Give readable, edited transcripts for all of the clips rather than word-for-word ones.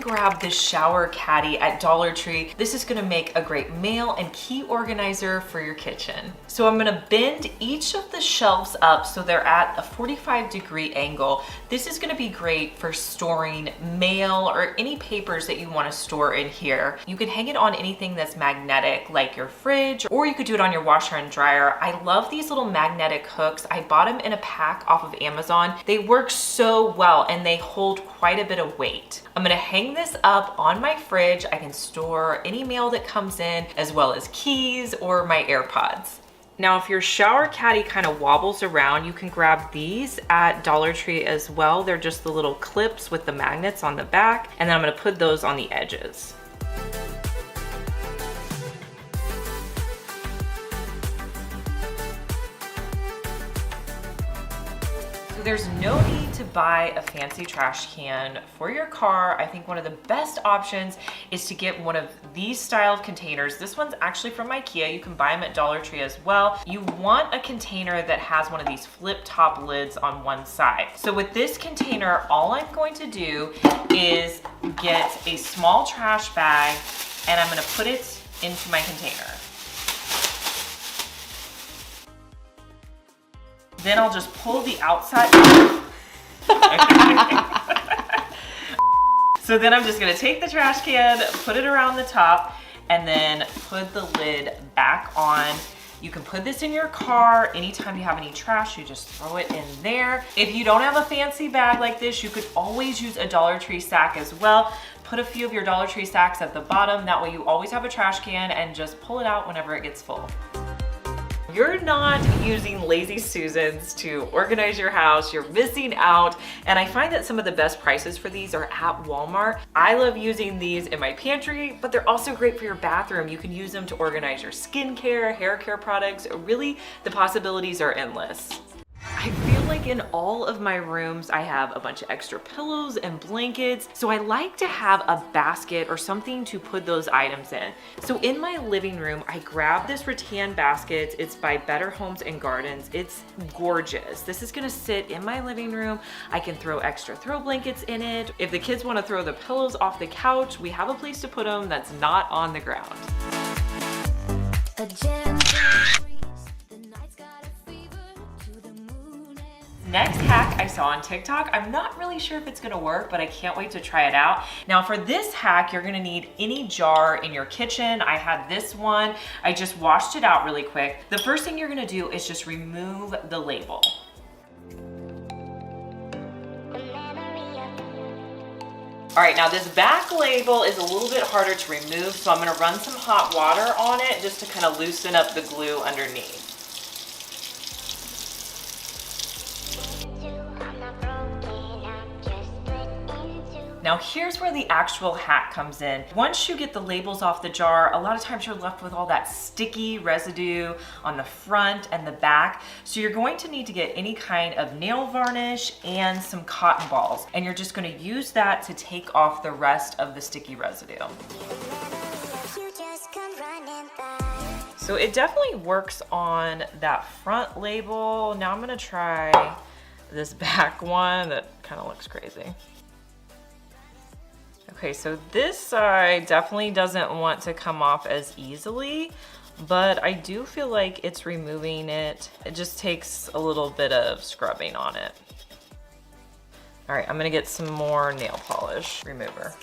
grabbed this shower caddy at Dollar Tree. This is gonna make a great mail and key organizer for your kitchen. So I'm gonna bend each of the shelves up so they're at a 45-degree angle. This is gonna be great for storing mail or any papers that you wanna store in here. You can hang it on anything that's magnetic, like your fridge, or you could do it on your washer and dryer. I love these little magnetic hooks. I bought them in a pack off of Amazon. They work so well and they hold quite a bit of weight. I'm gonna hang this up on my fridge. I can store any mail that comes in, as well as keys or my AirPods. Now, if your shower caddy kind of wobbles around, you can grab these at Dollar Tree as well. They're just the little clips with the magnets on the back, and then I'm gonna put those on the edges. There's no need to buy a fancy trash can for your car. I think one of the best options is to get one of these style of containers. This one's actually from IKEA. You can buy them at Dollar Tree as well. You want a container that has one of these flip top lids on one side. So with this container, all I'm going to do is get a small trash bag and I'm gonna put it into my container. Then I'll just pull the outside. So then I'm just gonna take the trash can, put it around the top, and then put the lid back on. You can put this in your car. Anytime you have any trash, you just throw it in there. If you don't have a fancy bag like this, you could always use a Dollar Tree sack as well. Put a few of your Dollar Tree sacks at the bottom. That way you always have a trash can and just pull it out whenever it gets full. You're not using Lazy Susans to organize your house, you're missing out. And I find that some of the best prices for these are at Walmart. I love using these in my pantry, but they're also great for your bathroom. You can use them to organize your skincare, hair care products. Really, the possibilities are endless. I feel like in all of my rooms, I have a bunch of extra pillows and blankets. So I like to have a basket or something to put those items in. So in my living room, I grabbed this rattan basket. It's by Better Homes and Gardens. It's gorgeous. This is gonna sit in my living room. I can throw extra throw blankets in it. If the kids wanna throw the pillows off the couch, we have a place to put them that's not on the ground. Next hack I saw on TikTok. I'm not really sure if it's gonna work, but I can't wait to try it out. Now for this hack, you're gonna need any jar in your kitchen. I had this one. I just washed it out really quick. The first thing you're gonna do is just remove the label. All right, now this back label is a little bit harder to remove, so I'm gonna run some hot water on it just to kind of loosen up the glue underneath. Now here's where the actual hack comes in. Once you get the labels off the jar, a lot of times you're left with all that sticky residue on the front and the back. So you're going to need to get any kind of nail varnish and some cotton balls. And you're just gonna use that to take off the rest of the sticky residue. So it definitely works on that front label. Now I'm gonna try this back one that kind of looks crazy. Okay, so this side definitely doesn't want to come off as easily, but I do feel like it's removing it. It just takes a little bit of scrubbing on it. All right, I'm gonna get some more nail polish remover.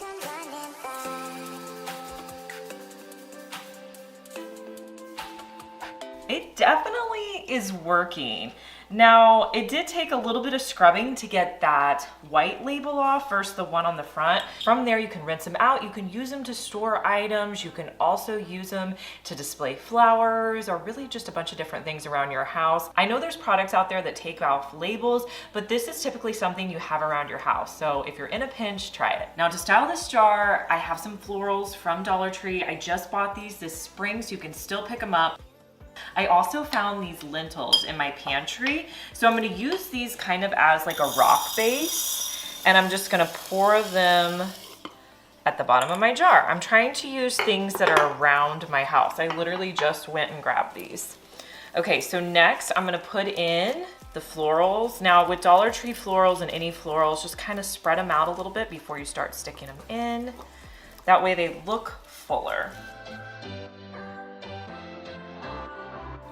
It definitely is working. Now, it did take a little bit of scrubbing to get that white label off, first the one on the front. From there, you can rinse them out. You can use them to store items. You can also use them to display flowers or really just a bunch of different things around your house. I know there's products out there that take off labels, but this is typically something you have around your house. So if you're in a pinch, try it. Now to style this jar, I have some florals from Dollar Tree. I just bought these this spring, so you can still pick them up. I also found these lentils in my pantry. So I'm gonna use these kind of as like a rock base, and I'm just gonna pour them at the bottom of my jar. I'm trying to use things that are around my house. I literally just went and grabbed these. Okay, so next I'm gonna put in the florals. Now with Dollar Tree florals and any florals, just kind of spread them out a little bit before you start sticking them in. That way they look fuller.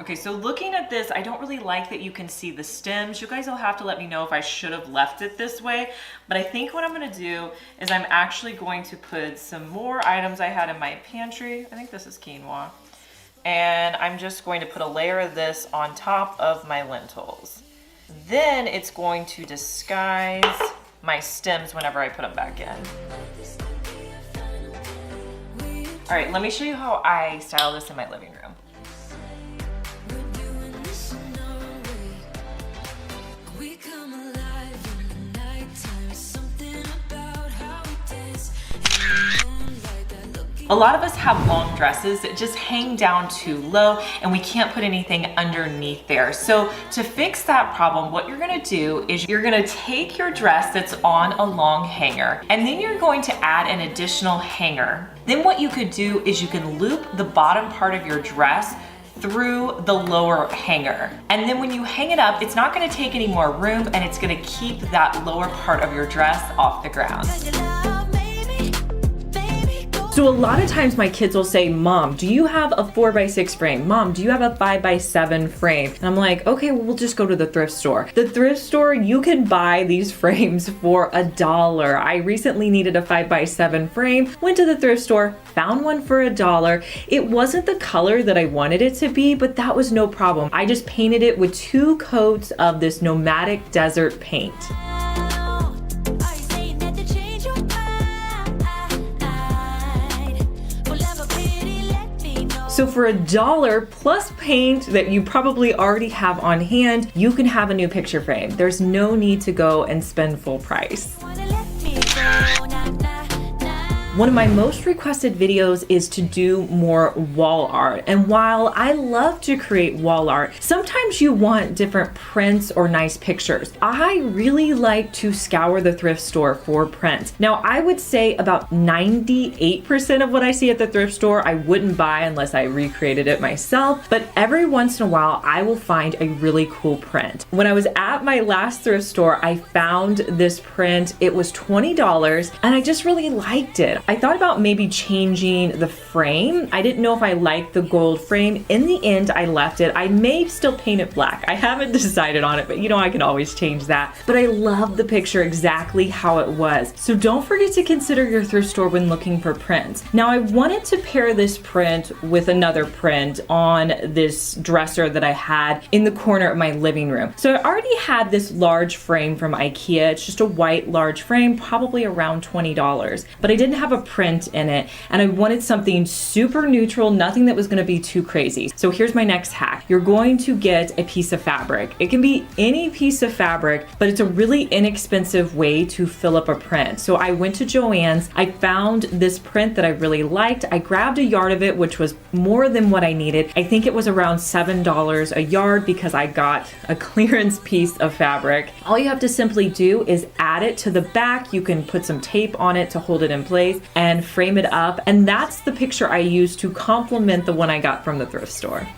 Okay, so looking at this, I don't really like that you can see the stems. You guys will have to let me know if I should have left it this way. But I think what I'm gonna do is I'm actually going to put some more items I had in my pantry. I think this is quinoa. And I'm just going to put a layer of this on top of my lentils. Then it's going to disguise my stems whenever I put them back in. All right, let me show you how I style this in my living room. A lot of us have long dresses that just hang down too low and we can't put anything underneath there. So to fix that problem, what you're gonna do is you're gonna take your dress that's on a long hanger and then you're going to add an additional hanger. Then what you could do is you can loop the bottom part of your dress through the lower hanger. And then when you hang it up, it's not gonna take any more room and it's gonna keep that lower part of your dress off the ground. So a lot of times my kids will say, Mom, do you have a 4x6 frame? Mom, do you have a 5x7 frame? And I'm like, okay, well, we'll just go to the thrift store. The thrift store, you can buy these frames for $1. I recently needed a 5x7 frame, went to the thrift store, found one for $1. It wasn't the color that I wanted it to be, but that was no problem. I just painted it with 2 coats of this nomadic desert paint. So for $1 plus paint that you probably already have on hand, you can have a new picture frame. There's no need to go and spend full price. One of my most requested videos is to do more wall art. And while I love to create wall art, sometimes you want different prints or nice pictures. I really like to scour the thrift store for prints. Now, I would say about 98% of what I see at the thrift store, I wouldn't buy unless I recreated it myself. But every once in a while, I will find a really cool print. When I was at my last thrift store, I found this print. It was $20 and I just really liked it. I thought about maybe changing the frame. I didn't know if I liked the gold frame. In the end, I left it. I may still paint it black. I haven't decided on it, but you know, I can always change that. But I love the picture exactly how it was. So don't forget to consider your thrift store when looking for prints. Now, I wanted to pair this print with another print on this dresser that I had in the corner of my living room. So I already had this large frame from IKEA. It's just a white large frame, probably around $20, but I didn't have a print in it and I wanted something super neutral, nothing that was going to be too crazy. So here's my next hack. You're going to get a piece of fabric. It can be any piece of fabric, but it's a really inexpensive way to fill up a print. So I went to Joann's, I found this print that I really liked. I grabbed a yard of it, which was more than what I needed. I think it was around $7 a yard because I got a clearance piece of fabric. All you have to simply do is add it to the back. You can put some tape on it to hold it in place and frame it up. And that's the picture I used to complement the one I got from the thrift store.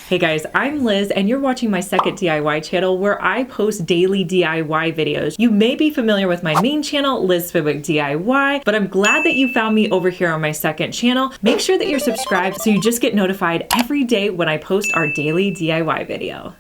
Hey guys, I'm Liz and you're watching my second DIY channel where I post daily DIY videos. You may be familiar with my main channel, Liz Fenwick DIY, but I'm glad that you found me over here on my second channel. Make sure that you're subscribed so you just get notified every day when I post our daily DIY video.